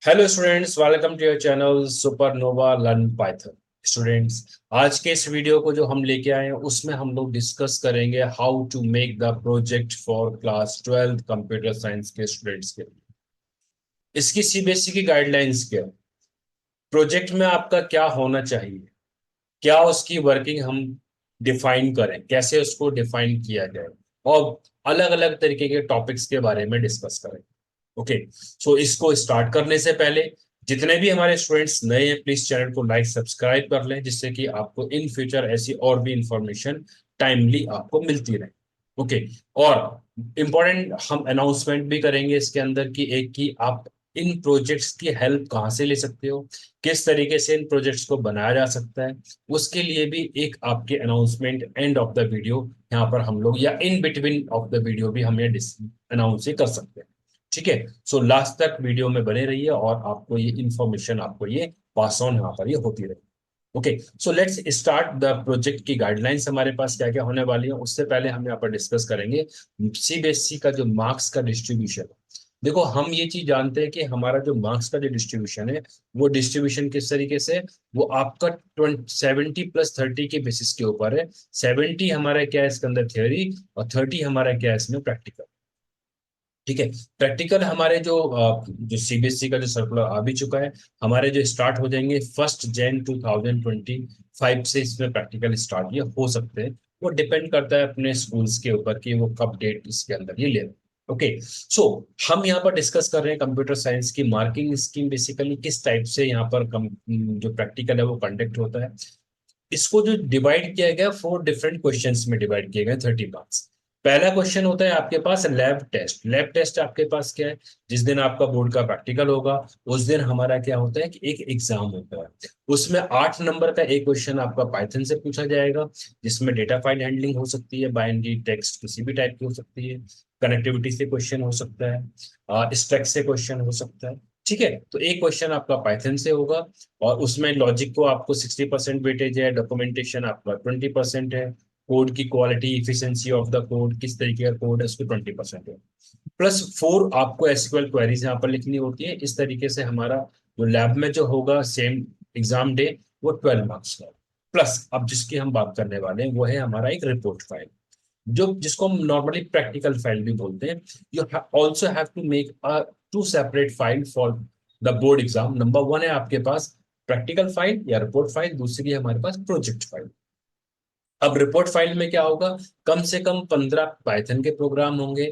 Hello students, welcome to your channel Supernova learn Python. Students, आज के इस video को जो हम लेके आए हैं उसमें हम लोग डिस्कस करेंगे how to make the project for class 12 computer science के स्टूडेंट्स के लिए। इसकी सीबीएसई की गाइडलाइंस क्या है, प्रोजेक्ट में आपका क्या होना चाहिए, क्या उसकी वर्किंग हम डिफाइन करें, कैसे उसको डिफाइन किया जाए, और अलग अलग तरीके के टॉपिक्स के बारे में डिस्कस करें। ओके, सो इसको स्टार्ट करने से पहले जितने भी हमारे स्टूडेंट्स नए हैं, प्लीज चैनल को लाइक सब्सक्राइब कर लें, जिससे कि आपको इन फ्यूचर ऐसी और भी इंफॉर्मेशन टाइमली आपको मिलती रहे। ओके, और इम्पोर्टेंट हम अनाउंसमेंट भी करेंगे इसके अंदर की एक कि आप इन प्रोजेक्ट्स की हेल्प कहाँ से ले सकते हो, किस तरीके से इन प्रोजेक्ट्स को बनाया जा सकता है, उसके लिए भी एक आपके announcement end of the video यहाँ पर हम लोग, या in between of the video भी हम ये अनाउंस कर सकते हैं। ठीक है, सो लास्ट तक वीडियो में बने रहिए और आपको ये इंफॉर्मेशन, आपको ये पास ऑन यहाँ पर ये होती रहे। Okay, so let's start the project की गाइडलाइंस। हमारे पास क्या क्या होने वाली है उससे पहले हम यहाँ पर डिस्कस करेंगे सीबीएसई का जो मार्क्स का डिस्ट्रीब्यूशन है। देखो, हम ये चीज जानते हैं कि हमारा जो मार्क्स का जो डिस्ट्रीब्यूशन है, वो डिस्ट्रीब्यूशन किस तरीके से, वो आपका 70+30 के बेसिस के ऊपर है। 70 हमारा क्या है इसके अंदर थियोरी, और 30 हमारा क्या है इसमें प्रैक्टिकल। ठीक है, प्रैक्टिकल हमारे जो सीबीएसई का जो सर्कुलर आ भी चुका है, हमारे जो स्टार्ट हो जाएंगे 1 जनवरी 2025 से इसमें प्रैक्टिकल स्टार्ट ये हो सकते हैं। वो डिपेंड करता है अपने स्कूल्स के ऊपर कि वो कब डेट इसके अंदर ये ले। ओके, सो हम यहाँ पर डिस्कस कर रहे हैं कंप्यूटर साइंस की मार्किंग स्कीम, बेसिकली किस टाइप से यहाँ पर जो प्रैक्टिकल है वो कंडक्ट होता है। इसको जो डिवाइड किया गया 4 डिफरेंट क्वेश्चंस में डिवाइड किए गए 30 मार्क्स। पहला क्वेश्चन होता है आपके पास लैब टेस्ट। लैब टेस्ट आपके पास क्या है, जिस दिन आपका बोर्ड का प्रैक्टिकल होगा उस दिन हमारा क्या होता है कि एक एग्जाम होता है। उसमें 8 नंबर का एक क्वेश्चन आपका पाइथन से पूछा जाएगा, जिसमें डेटा फाइल हैंडलिंग हो सकती है, बाइनरी टेक्स्ट किसी भी टाइप की हो सकती है, कनेक्टिविटी से क्वेश्चन हो सकता है, स्ट्रक्ट से क्वेश्चन हो सकता है। ठीक है, तो एक क्वेश्चन आपका पाइथन से होगा, और उसमें लॉजिक को आपको 60% वेटेज है, डॉक्यूमेंटेशन आपका 20% है, कोड की quality efficiency of the code, किस तरीके का कोड है, उसको 20% है, +4 आपको एसक्यूएल क्वेरीज यहाँ पर लिखनी होती है। इस तरीके से हमारा जो लैब में जो होगा सेम एग्जाम डे, वो 12 मार्क्स का। प्लस अब जिसकी हम बात करने वाले हैं वो है हमारा एक रिपोर्ट फाइल, जो जिसको हम नॉर्मली प्रैक्टिकल फाइल भी बोलते हैं। You also have to make a 2 separate file for the board exam. Number 1 है आपके पास प्रैक्टिकल फाइल या रिपोर्ट फाइल, दूसरी है हमारे पास प्रोजेक्ट फाइल। अब रिपोर्ट फाइल में क्या होगा, कम से कम 15 पाइथन के प्रोग्राम होंगे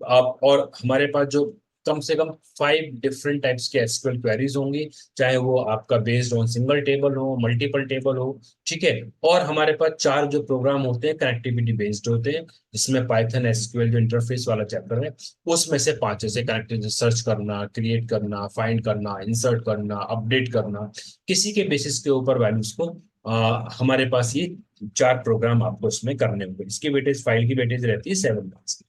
आप, और हमारे पास जो कम से कम 5 डिफरेंट टाइप्स के एसक्यूएल क्वेरीज होंगी, चाहे वो आपका बेस्ड ऑन सिंगल टेबल हो, मल्टीपल टेबल हो। ठीक है, और हमारे पास 4 जो प्रोग्राम होते हैं कनेक्टिविटी बेस्ड होते हैं, जिसमें पाइथन एसक्यूएल जो इंटरफेस वाला चैप्टर है उसमें से 5 ऐसे कनेक्टिविटी, सर्च करना, क्रिएट करना, फाइंड करना, इंसर्ट करना, अपडेट करना, किसी के बेसिस के ऊपर वैल्यूज को हमारे पास ये 4 प्रोग्राम आपको इसमें करने होंगे। इसकी वेटेज, फाइल की वेटेज रहती है 7 मार्क्स की।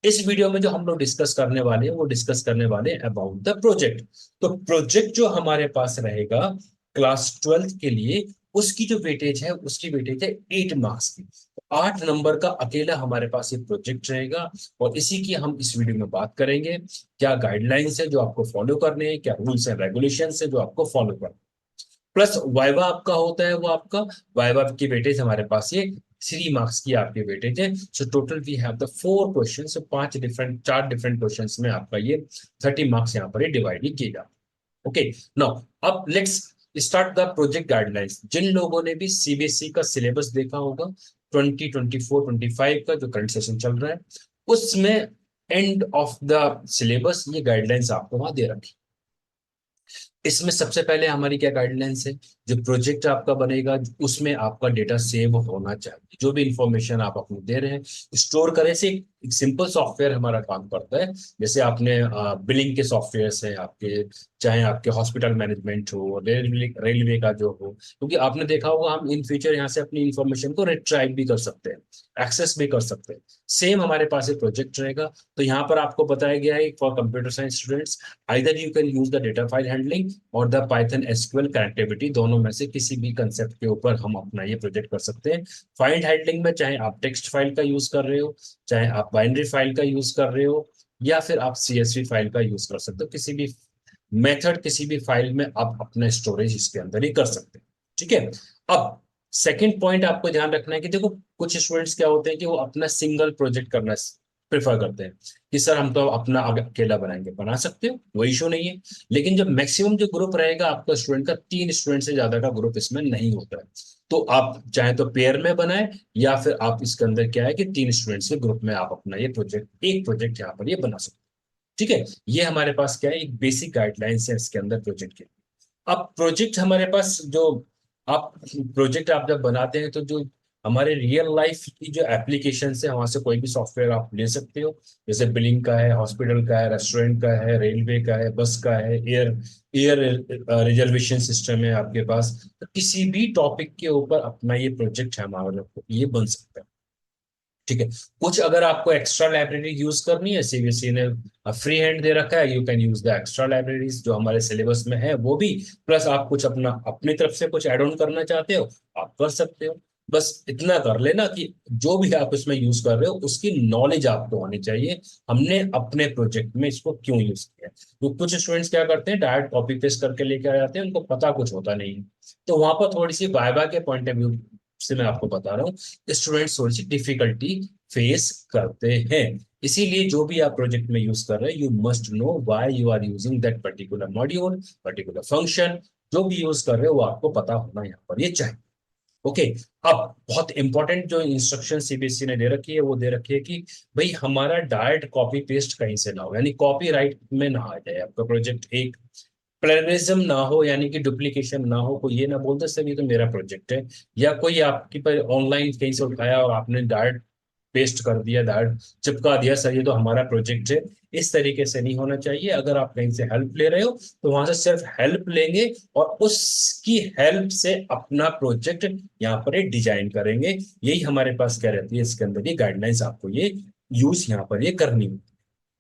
इस वीडियो में जो हम लोग डिस्कस करने वाले हैं वो डिस्कस करने वाले हैं अबाउट द प्रोजेक्ट। तो प्रोजेक्ट जो हमारे पास रहेगा क्लास 12 के लिए, उसकी जो वेटेज है उसकी वेटेज है 8 मार्क्स की। 8 नंबर का अकेला हमारे पास ये प्रोजेक्ट रहेगा, और इसी की हम इस वीडियो में बात करेंगे। क्या गाइडलाइंस है जो आपको फॉलो करने हैं, क्या रूल्स एंड रेगुलेशन है जो आपको फॉलो करने, प्लस वाइवा आपका होता है, वो आपका वाइवा की वेटेज हमारे पास ये 3 मार्क्स की आपकी वेटेज है। So total we have the 4 question, so 4 different question में आपका ये 30 मार्क्स यहाँ पर ये डिवाइड किएगा। ओके, नाउ अब let's start the project guidelines. जिन लोगों ने भी सीबीएसई का सिलेबस देखा होगा 2024-25 का जो करंट सेशन चल रहा है, उसमें एंड ऑफ द सिलेबस ये गाइडलाइंस आपको वहां दे रखी। इसमें सबसे पहले हमारी क्या गाइडलाइंस है, जो प्रोजेक्ट आपका बनेगा उसमें आपका डेटा सेव होना चाहिए। जो भी इंफॉर्मेशन आप अपने दे रहे हैं स्टोर करें से एक सिंपल सॉफ्टवेयर हमारा काम करता है। जैसे आपने बिलिंग के सॉफ्टवेयर हैं आपके, चाहे आपके हॉस्पिटल मैनेजमेंट हो, रेलवे का जो हो, क्योंकि आपने देखा होगा हम इन फ्यूचर यहाँ से अपनी इंफॉर्मेशन को रिट्राइव भी कर सकते हैं, एक्सेस भी कर सकते हैं। सेम हमारे पास एक प्रोजेक्ट रहेगा। तो यहाँ पर आपको बताया गया है for computer science students, either you can use the data file handling और द पाइथन एसक्यूएल कनेक्टिविटी, दोनों में से किसी भी कंसेप्ट के ऊपर हम अपना ये प्रोजेक्ट कर सकते हैं। फाइल हैंडलिंग में चाहे आप टेक्स्ट फाइल का यूज कर रहे हो, चाहे आप बाइनरी फाइल का यूज कर रहे हो, या फिर आप सीएसवी फाइल का यूज कर सकते हो, किसी भी मेथड किसी भी फाइल में आप अपना स्टोरेज इसके अंदर ही कर सकते हैं। ठीक है। अब सेकंड पॉइंट आपको ध्यान रखना है कि देखो कुछ स्टूडेंट्स क्या होते हैं कि वो अपना सिंगल प्रोजेक्ट करना प्रेफर करते हैं कि सर हम तो अपना अकेला बनाएंगे, बना सकते हो, कोई इशू नहीं है। लेकिन जब मैक्सिमम जो ग्रुप रहेगा आपका स्टूडेंट का, 3 स्टूडेंट से ज्यादा का ग्रुप इसमें नहीं होता है, तो आप चाहे तो पेयर में बनाए या फिर आप इसके अंदर क्या है कि 3 स्टूडेंट्स के ग्रुप में आप अपना ये प्रोजेक्ट, एक प्रोजेक्ट यहाँ पर ये बना सकते हो। ठीक है। ये हमारे पास क्या है, एक बेसिक गाइडलाइंस है इसके अंदर प्रोजेक्ट के। अब प्रोजेक्ट हमारे पास जो, आप प्रोजेक्ट आप जब बनाते हैं तो जो हमारे रियल लाइफ की जो एप्लीकेशन है वहां से कोई भी सॉफ्टवेयर आप ले सकते हो। जैसे बिलिंग का है, हॉस्पिटल का है, रेस्टोरेंट का है, रेलवे का है, बस का है, एयर एयर रिजर्वेशन सिस्टम है आपके पास। तो किसी भी टॉपिक के ऊपर अपना ये प्रोजेक्ट है हमारा, ये बन सकता है। ठीक है। कुछ अगर आपको एक्स्ट्रा लाइब्रेरी यूज करनी है, सीबीएसई ने फ्री हैंड दे रखा है, you can use the extra libraries जो हमारे सिलेबस में है वो भी, प्लस आप कुछ अपना अपनी तरफ से कुछ ऐड ऑन करना चाहते हो आप कर सकते हो। बस इतना कर लेना कि जो भी आप इसमें यूज कर रहे हो उसकी नॉलेज आपको होनी चाहिए, हमने अपने प्रोजेक्ट में इसको क्यों यूज किया है। तो कुछ स्टूडेंट्स क्या करते हैं, डायरेक्ट कॉपी पेस्ट करके लेके आ जाते हैं, उनको पता कुछ होता नहीं है। तो वहां पर थोड़ी सी वाइवा के पॉइंट ऑफ व्यू से मैं आपको बता रहा हूँ, स्टूडेंट्स थोड़ी सी डिफिकल्टी फेस करते हैं। इसीलिए जो भी आप प्रोजेक्ट में यूज कर रहे हैं, you must know why you are using that particular module, particular function, जो भी यूज कर रहे हो वो आपको पता होना यहाँ पर ये चाहिए। ओके। अब बहुत इंपॉर्टेंट जो इंस्ट्रक्शन सीबीएसई ने दे रखी है वो दे रखी है कि भाई हमारा डायरेक्ट कॉपी पेस्ट कहीं से ना हो, यानी कॉपीराइट में ना आ जाए आपका प्रोजेक्ट। एक प्लेगरिज्म ना हो, यानी कि डुप्लीकेशन ना हो, कोई ये ना बोलते सर ये तो मेरा प्रोजेक्ट है, या कोई आपके पर ऑनलाइन कहीं से उठाया और आपने डायरेक्ट पेस्ट कर दिया, डायरेक्ट चिपका दिया सर ये तो हमारा प्रोजेक्ट है। इस तरीके से नहीं होना चाहिए। अगर आप कहीं से हेल्प ले रहे हो तो वहां से सिर्फ हेल्प लेंगे और उसकी हेल्प से अपना प्रोजेक्ट यहाँ पर डिजाइन करेंगे। यही हमारे पास क्या रहती है इसके अंदर, ये गाइडलाइंस आपको ये यूज यहाँ पर ये करनी है।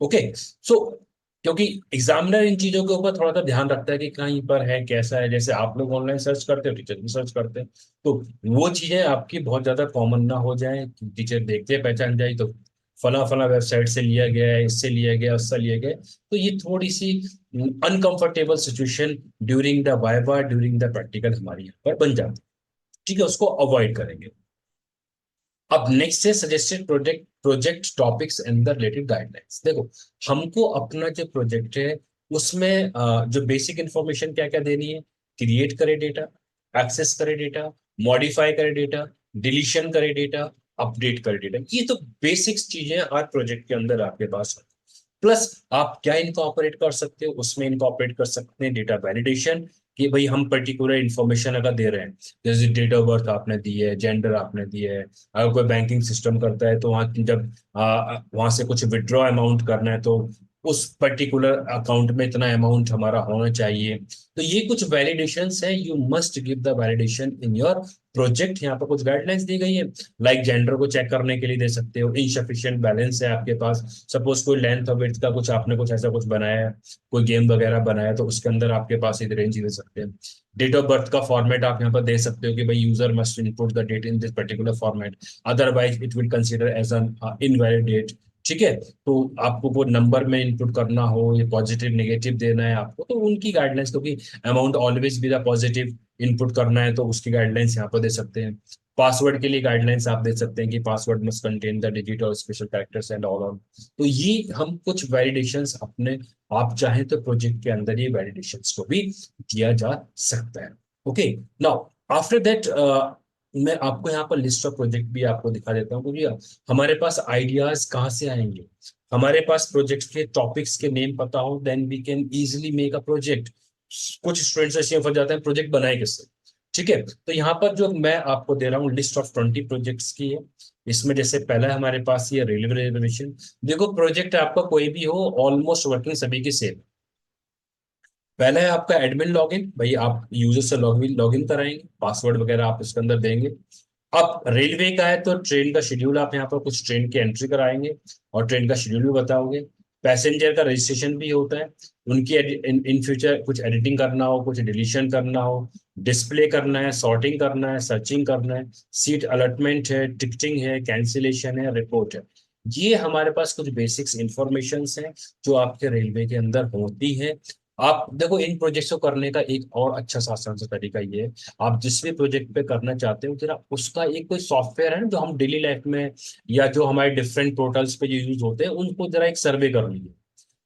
ओके। सो क्योंकि एग्जामिनर इन चीजों के ऊपर थोड़ा सा ध्यान रखता है कि कहीं पर है कैसा है, जैसे आप लोग ऑनलाइन सर्च करते हो, टीचर भी सर्च करते हैं, तो वो चीजें आपकी बहुत ज्यादा कॉमन ना हो जाए, टीचर देखते पहचान जाए तो फला फला वेबसाइट से लिया गया है, इससे लिया गया, उससे लिया गया, तो ये थोड़ी सी uncomfortable situation during the viva, during the practical हमारी यहाँ पर बन जाती है। ठीक है, उसको अवॉइड करेंगे। अब नेक्स्ट है suggested project project topics and the related guidelines. देखो हमको अपना जो प्रोजेक्ट है उसमें जो बेसिक इंफॉर्मेशन क्या क्या देनी है, क्रिएट करे डेटा, एक्सेस करे डेटा, मॉडिफाई करे डेटा, डिलीशन करे डेटा, अपडेट करे डेटा, ये तो बेसिक्स चीजें हर प्रोजेक्ट के अंदर आपके पास। प्लस आप क्या इनकॉर्पोरेट कर सकते हो, उसमें इनकॉर्पोरेट कर सकते हैं डेटा वैलिडेशन, कि भाई हम पर्टिकुलर इंफॉर्मेशन अगर दे रहे हैं, जैसे डेट ऑफ बर्थ आपने दी है, जेंडर आपने दिया है, अगर कोई बैंकिंग सिस्टम करता है तो वहाँ जब वहां से कुछ विड्रॉ अमाउंट करना है तो उस पर्टिकुलर अकाउंट में इतना अमाउंट हमारा होना चाहिए। तो ये कुछ वैलिडेशंस है, you must give the validation in your project. यहाँ पर कुछ गाइडलाइंस दी गई है, लाइक जेंडर को चेक करने के लिए दे सकते हो, इनसफिशिएंट बैलेंस है आपके पास, सपोज कोई लेंथ और विड्थ का कुछ आपने कुछ ऐसा कुछ बनाया है, कोई गेम वगैरह बनाया तो उसके अंदर आपके पास एक रेंज दे सकते हैं। डेट ऑफ बर्थ का फॉर्मेट आप यहाँ पर दे सकते हो कि भाई user must input the date in this particular format, otherwise it will consider as an invalid date. ठीक है। तो आपको वो नंबर में इनपुट करना हो, ये पॉजिटिव नेगेटिव देना है आपको, तो उनकी गाइडलाइंस, क्योंकि अमाउंट ऑलवेज भी द पॉजिटिव इनपुट करना है तो उसकी गाइडलाइंस यहाँ पर दे सकते हैं। पासवर्ड के लिए गाइडलाइंस आप दे सकते हैं कि password must contain the digit और special characters and all on. तो ये हम कुछ वैलिडेशंस अपने, आप चाहें तो प्रोजेक्ट के अंदर ये वैलिडेशंस को भी दिया जा सकता है। ओके। नाउ आफ्टर दैट मैं आपको यहाँ पर लिस्ट ऑफ प्रोजेक्ट भी आपको दिखा देता हूँ, क्योंकि हमारे पास आइडियाज कहाँ से आएंगे, हमारे पास प्रोजेक्ट के टॉपिक्स के नेम पता हो, then we can easily make a project. कुछ स्टूडेंट्स ऐसे फंस जाते हैं प्रोजेक्ट बनाए किससे। ठीक है। तो यहाँ पर जो मैं आपको दे रहा हूँ लिस्ट ऑफ 20 प्रोजेक्ट्स की है। इसमें जैसे पहला है हमारे पास ये रेलवे रिजर्वेशन। देखो प्रोजेक्ट आपका कोई भी हो, ऑलमोस्ट वर्किंग सभी की सेम। पहला है आपका एडमिन लॉगिन, भाई आप यूजर से लॉगिन कराएंगे, पासवर्ड वगैरह आप इसके अंदर देंगे। अब रेलवे का है तो ट्रेन का शेड्यूल आप यहाँ पर कुछ ट्रेन की एंट्री कराएंगे और ट्रेन का शेड्यूल भी बताओगे। पैसेंजर का रजिस्ट्रेशन भी होता है, उनकी इन फ्यूचर कुछ एडिटिंग करना हो, कुछ डिलीशन करना हो, डिस्प्ले करना है, सॉर्टिंग करना है, सर्चिंग करना है, सीट अलॉटमेंट है, टिकटिंग है, कैंसिलेशन है, रिपोर्ट है। ये हमारे पास कुछ बेसिक्स इंफॉर्मेशन हैं जो आपके रेलवे के अंदर होती है। आप देखो, इन प्रोजेक्ट्स को करने का एक और अच्छा सा आसान सा तरीका ये है, आप जिस भी प्रोजेक्ट पे करना चाहते हो जरा उसका एक कोई सॉफ्टवेयर है ना जो हम डेली लाइफ में या जो हमारे डिफरेंट पोर्टल्स पे जो यूज होते हैं उनको जरा एक सर्वे कर लीजिए।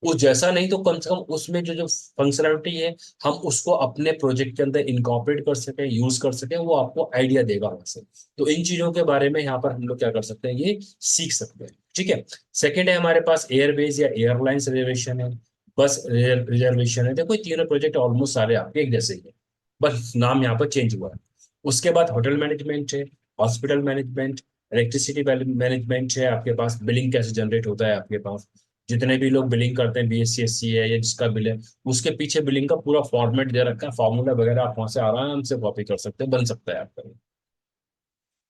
वो जैसा नहीं तो कम से कम उसमें जो जो फंक्शनलिटी है हम उसको अपने प्रोजेक्ट के अंदर इनकॉर्पोरेट कर सके, यूज कर सके, वो आपको आइडिया देगा वहां से। तो इन चीजों के बारे में यहाँ पर हम लोग क्या कर सकते हैं, ये सीख सकते हैं। ठीक है। सेकंड है हमारे पास एयरबेज या एयरलाइंस रिजर्वेशन है, बस रिजर्वेशन है। देखो ये तीनों प्रोजेक्ट ऑलमोस्ट सारे आपके एक जैसे ही है, बस नाम यहाँ पर चेंज हुआ है। उसके बाद होटल मैनेजमेंट है, हॉस्पिटल मैनेजमेंट, इलेक्ट्रिसिटी मैनेजमेंट है, आपके पास बिलिंग कैसे जनरेट होता है आपके पास, जितने भी लोग बिलिंग करते हैं, बीएससी है या जिसका बिल है, उसके पीछे बिलिंग का पूरा फॉर्मेट दे रखा है, फॉर्मूला वगैरह आप वहां से आराम से कॉपी कर सकते हैं, बन सकता है आपका।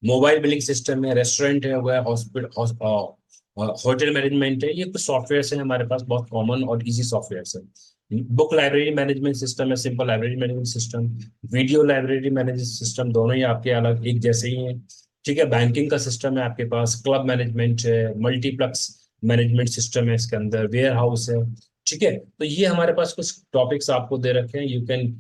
मोबाइल बिलिंग सिस्टम है, रेस्टोरेंट है, वह हॉस्पिटल, होटल मैनेजमेंट है, ये कुछ सॉफ्टवेयर है हमारे पास, बहुत कॉमन और इजी सॉफ्टवेयर है। बुक लाइब्रेरी मैनेजमेंट सिस्टम है, simple library management system. Video library management system, दोनों ही आपके अलग एक जैसे ही हैं। ठीक है। बैंकिंग का सिस्टम है आपके पास, क्लब मैनेजमेंट है, मल्टीप्लेक्स मैनेजमेंट सिस्टम है इसके अंदर, वेयर हाउस है। ठीक है। तो ये हमारे पास कुछ टॉपिक्स आपको दे रखे हैं, you can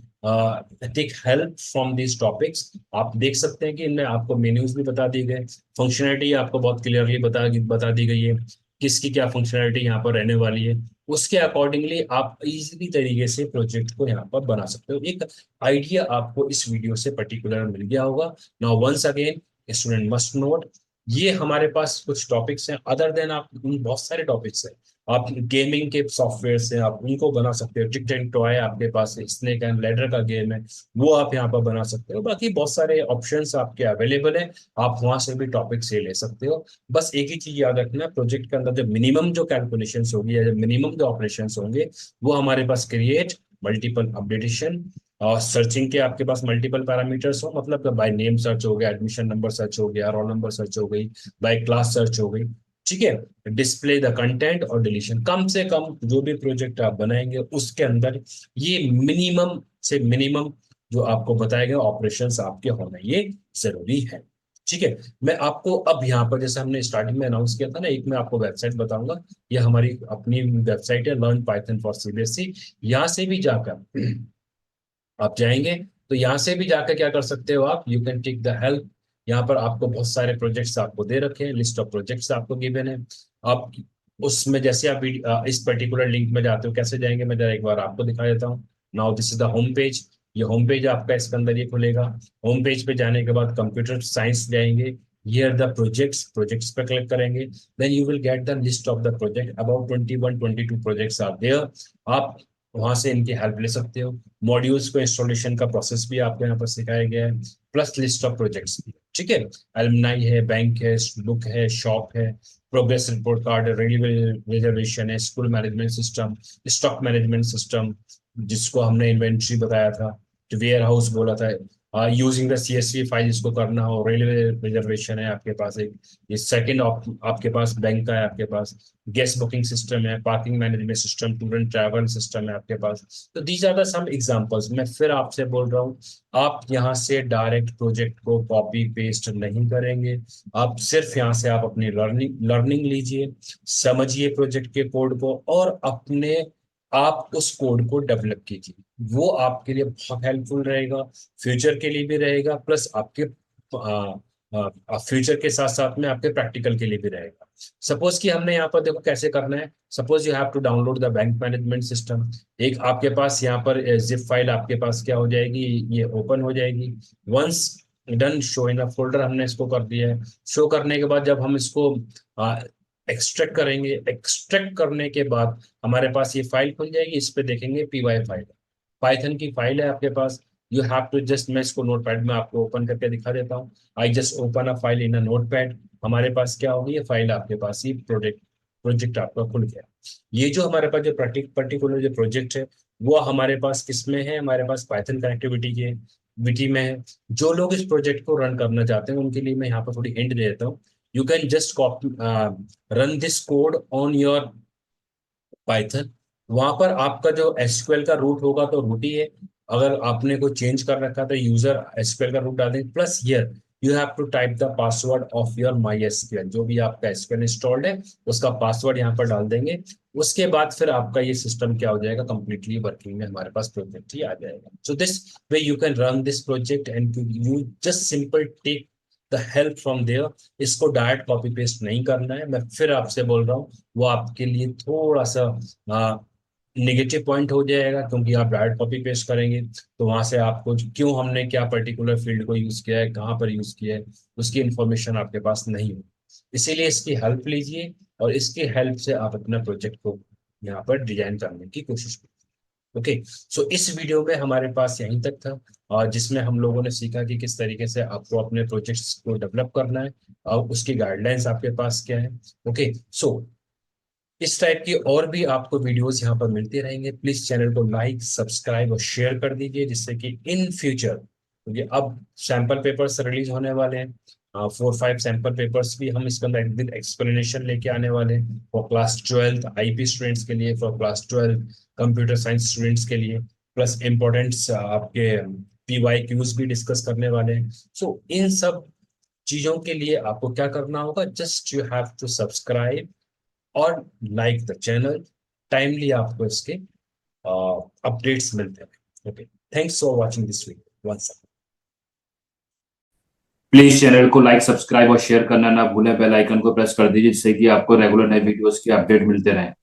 take help from these topics. आप देख सकते हैं कि इनमें आपको मेन्यूज भी बता दी गए, फंक्शनैलिटी आपको बहुत क्लियरली बता दी गई है, किसकी क्या फंक्शनैलिटी यहाँ पर रहने वाली है। उसके अकॉर्डिंगली आप इजीली तरीके से प्रोजेक्ट को यहाँ पर बना सकते हो। एक आइडिया आपको इस वीडियो से पर्टिकुलर मिल गया होगा। Now once again, student must note, ये हमारे पास कुछ टॉपिक्स हैं, अदर देन आप बहुत सारे टॉपिक्स हैं। आप गेमिंग के सॉफ्टवेयर से आप उनको बना सकते हो, टिक एंड टॉय आपके पास स्नेक एंड लैडर का गेम है, वो आप यहाँ पर बना सकते हो। बाकी बहुत सारे ऑप्शंस आपके अवेलेबल है, आप वहां से भी टॉपिक से ले सकते हो। बस एक ही चीज याद रखना, प्रोजेक्ट के अंदर जो मिनिमम जो कैलकुलेशन होगी या जो मिनिमम जो ऑपरेशन होंगे वो हमारे पास क्रिएट, मल्टीपल अपडेटेशन और सर्चिंग के आपके पास मल्टीपल पैरामीटर्स हो, मतलब बाय नेम सर्च हो गया, एडमिशन नंबर सर्च हो गया, रोल नंबर सर्च हो गई, बाय क्लास सर्च हो गई। ठीक है। डिस्प्ले द कंटेंट और डिलीशन, कम से कम जो भी प्रोजेक्ट आप बनाएंगे उसके अंदर ये मिनिमम से मिनिमम जो आपको बताए गए ऑपरेशंस आपके होना ये जरूरी है। ठीक है। मैं आपको अब यहाँ पर जैसे हमने स्टार्टिंग में अनाउंस किया था ना, एक मैं आपको वेबसाइट बताऊंगा। ये हमारी अपनी वेबसाइट है, लर्न पाइथन फॉर सीबीएसई। यहाँ से भी जाकर आप जाएंगे तो यहाँ से भी जाकर क्या कर सकते हो आप, you can take the help. यहाँ पर आपको बहुत सारे प्रोजेक्ट्स आपको दे रखे हैं, लिस्ट ऑफ प्रोजेक्ट्स आपको गिवन है। आप उसमें जैसे आप इस पर्टिकुलर लिंक में जाते हो, कैसे जाएंगे मैं जरा एक बार आपको दिखा देता हूँ। Now this is the home page. ये होम पेज आपका इसके अंदर ये खुलेगा। होम पेज पे जाने के बाद कंप्यूटर साइंस जाएंगे, हियर द प्रोजेक्ट्स, प्रोजेक्ट्स पे क्लिक करेंगे, then you will get the list of the project, about 21-22 projects are there. आप वहां से इनकी हेल्प ले सकते हो। मॉड्यूल्स को इंस्टॉलेशन का प्रोसेस भी आपको यहाँ पर सिखाया गया है, प्लस लिस्ट ऑफ प्रोजेक्ट्स भी। ठीक है। एलुमनाई है, बैंक है, बुक है, शॉप है, प्रोग्रेस रिपोर्ट कार्ड है, रेलवे रिजर्वेशन है, school management system, stock management system जिसको हमने इन्वेंट्री बताया था, जो वेयर हाउस बोला था, यूजिंग द सीएसवी फाइल जिसको करना हो, रेलवे रिजर्वेशन है आपके पास एक, ये सेकंड आपके पास बैंक का है, आपके पास गेस्ट बुकिंग सिस्टम है, parking management system, tour and travel system है आपके पास। तो these are the some examples. मैं फिर आपसे बोल रहा हूँ, आप यहाँ से डायरेक्ट प्रोजेक्ट को कॉपी पेस्ट नहीं करेंगे, आप सिर्फ यहाँ से आप अपनी लर्निंग लीजिए, समझिए प्रोजेक्ट के कोड को और अपने आप उस कोड को डेवलप कीजिए। वो आपके लिए बहुत हेल्पफुल रहेगा, फ्यूचर के लिए भी रहेगा, प्लस आपके फ्यूचर के साथ साथ में आपके प्रैक्टिकल के लिए भी रहेगा। सपोज कि हमने यहाँ पर देखो कैसे करना है, suppose you have to download the bank management system. एक आपके पास यहाँ पर जिप फाइल आपके पास क्या हो जाएगी, ये ओपन हो जाएगी। Once done show in a folder, हमने इसको कर दिया है। शो करने के बाद जब हम इसको एक्सट्रैक्ट करेंगे, एक्सट्रैक्ट करने के बाद हमारे पास ये फाइल खुल जाएगी, इस पे देखेंगे पीवाई फाइल, पाइथन की फाइल है आपके पास। यू हैव टू जस्ट, मैं इसको नोटपैड में आपको ओपन करके दिखा देता हूँ। I just open a file in a notepad. हमारे पास क्या होगी, ये फाइल आपके पास ही प्रोजेक्ट प्रोजेक्ट आपका खुल गया। ये जो हमारे पास जो पर्टिकुलर जो प्रोजेक्ट है वो हमारे पास किसमें है, हमारे पास पाइथन कनेक्टिविटी के विटी में है। जो लोग इस प्रोजेक्ट को रन करना चाहते हैं उनके लिए मैं यहाँ पर थोड़ी हिंट दे देता हूँ। You can just copy run this code on your Python. वहां पर आपका जो एसक्यूएल का रूट होगा तो रूट ही है, अगर आपने को चेंज कर रखा तो यूजर एसक्यूएल का रूट डाल देंगे, plus here you have to type the password of your MySQL, जो भी आपका SQL इंस्टॉल्ड है उसका पासवर्ड यहाँ पर डाल देंगे। उसके बाद फिर आपका ये सिस्टम क्या हो जाएगा, कंप्लीटली वर्किंग में हमारे पास प्रोजेक्ट ही आ जाएगा। So this way you can run this project and you just simple take the help from there. इसको डायरेक्ट कॉपी पेस्ट नहीं करना है, मैं फिर आपसे बोल रहा हूँ, वो आपके लिए थोड़ा सा निगेटिव पॉइंट हो जाएगा, क्योंकि आप डायरेक्ट कॉपी पेस्ट करेंगे तो वहां से आपको क्यों हमने क्या पर्टिकुलर फील्ड को यूज किया है, कहाँ पर यूज किया है, उसकी इंफॉर्मेशन आपके पास नहीं हो। इसीलिए इसकी हेल्प लीजिए और इसकी हेल्प से आप अपने प्रोजेक्ट को यहाँ पर डिजाइन करने की कोशिश करिए। ओके, सो इस वीडियो में हमारे पास यहीं तक था, और जिसमें हम लोगों ने सीखा कि किस तरीके से आपको अपने प्रोजेक्ट्स को डेवलप करना है और उसकी गाइडलाइंस आपके पास क्या है। ओके, सो इस टाइप की और भी आपको वीडियोस यहाँ पर मिलते रहेंगे। प्लीज चैनल को लाइक, सब्सक्राइब और शेयर कर दीजिए, जिससे कि इन फ्यूचर, क्योंकि अब सैंपल पेपर्स रिलीज होने वाले हैं, 4-5 सैंपल पेपर्स भी हम इसके अंदर विद एक्सप्लेनेशन लेके आने वाले हैं फॉर क्लास 12 IP स्टूडेंट्स के लिए, for class 12 computer science students के लिए, प्लस इम्पोर्टेंट्स आपके PYQs भी डिस्कस करने वाले हैं। सो इन सब चीजों के लिए आपको क्या करना होगा, just you have to subscribe और लाइक द चैनल। टाइमली आपको इसके अपडेट्स मिलते हैं। Okay, thanks for watching this video once. Please channel को लाइक, सब्सक्राइब और शेयर करना ना भूलें। बेल आइकन को प्रेस कर दीजिए, जिससे कि आपको रेगुलर नए वीडियोस की अपडेट मिलते रहें।